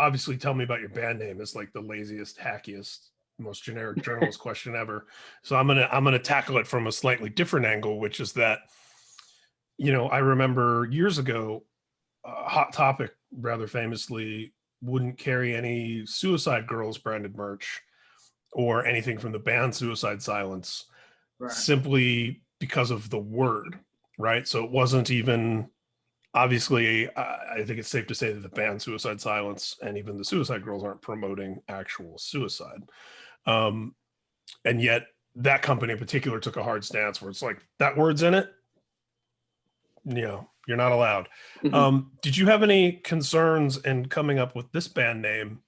obviously tell me about your band name is like the laziest, hackiest, most generic journalist question ever. So I'm gonna tackle it from a slightly different angle, which is that, I remember years ago, Hot Topic rather famously wouldn't carry any Suicide Girls branded merch or anything from the band Suicide Silence, Right. simply because of the word, right? So it wasn't even, obviously, I think it's safe to say that the band Suicide Silence and even the Suicide Girls aren't promoting actual suicide. And yet that company in particular took a hard stance where it's like, that word's in it, you're not allowed. Did you have any concerns in coming up with this band name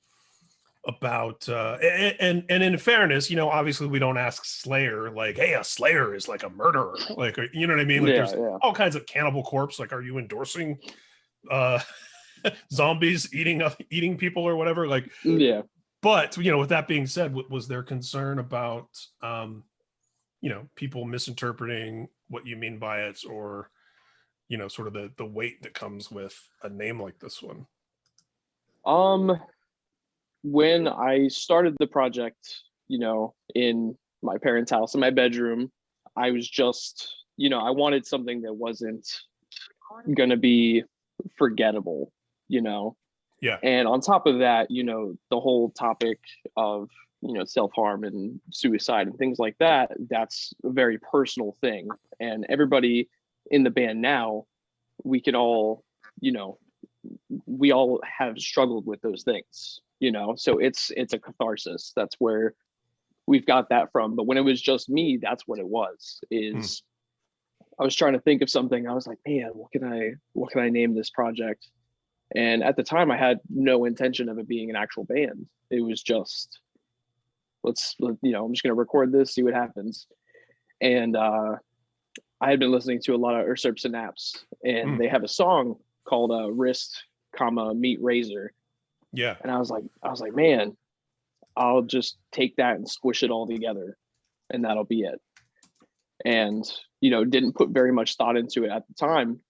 about and in fairness, obviously we don't ask Slayer like, hey, a Slayer is like a murderer, like, you know what I mean? Like there's all kinds of Cannibal Corpse, like, are you endorsing zombies eating people or whatever? Like, but with that being said, was there concern about people misinterpreting what you mean by it, or sort of the weight that comes with a name like this one? When I started the project, in my parents' house in my bedroom, I was just, I wanted something that wasn't gonna be forgettable, Yeah. And on top of that, the whole topic of, self-harm and suicide and things like that, that's a very personal thing. And everybody in the band now, we can all, we all have struggled with those things, so it's a catharsis. That's where we've got that from. But when it was just me, that's what it was, is I was trying to think of something. I was like, man, what can I name this project? And at the time I had no intention of it being an actual band. It was just, I'm just going to record this, see what happens. And I had been listening to a lot of Usurp Synapse, and they have a song called Wrist, Meet Razor. Yeah. And I was like, man, I'll just take that and squish it all together, and that'll be it. And, didn't put very much thought into it at the time.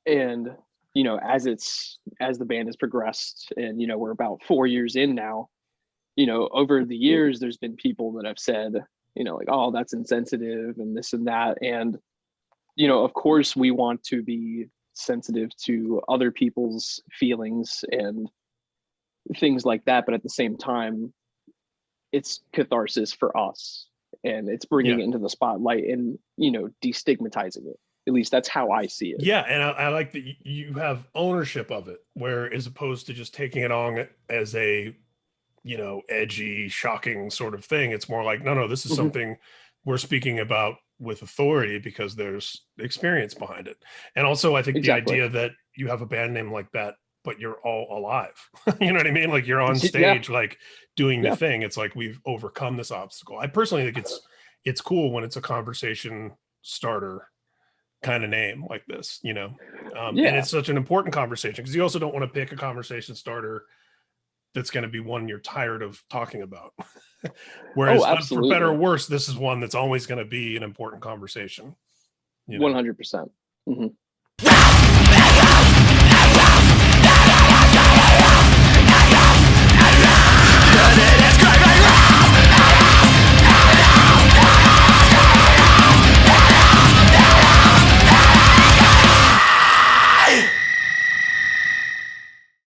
And, as the band has progressed, and, we're about 4 years in now, over the years, there's been people that have said, like, oh, that's insensitive and this and that. And, of course we want to be sensitive to other people's feelings and things like that. But at the same time, it's catharsis for us, and it's bringing it into the spotlight and, destigmatizing it. At least that's how I see it. Yeah. And I like that you have ownership of it, where as opposed to just taking it on as a, edgy, shocking sort of thing, it's more like, no, this is something we're speaking about with authority because there's experience behind it. And also I think the idea that you have a band name like that, but you're all alive, you know what I mean? Like you're on stage, like doing the thing. It's like, we've overcome this obstacle. I personally think it's cool when it's a conversation starter kind of name like this, and it's such an important conversation, because you also don't want to pick a conversation starter that's going to be one you're tired of talking about. Whereas for better or worse, this is one that's always going to be an important conversation. 100%.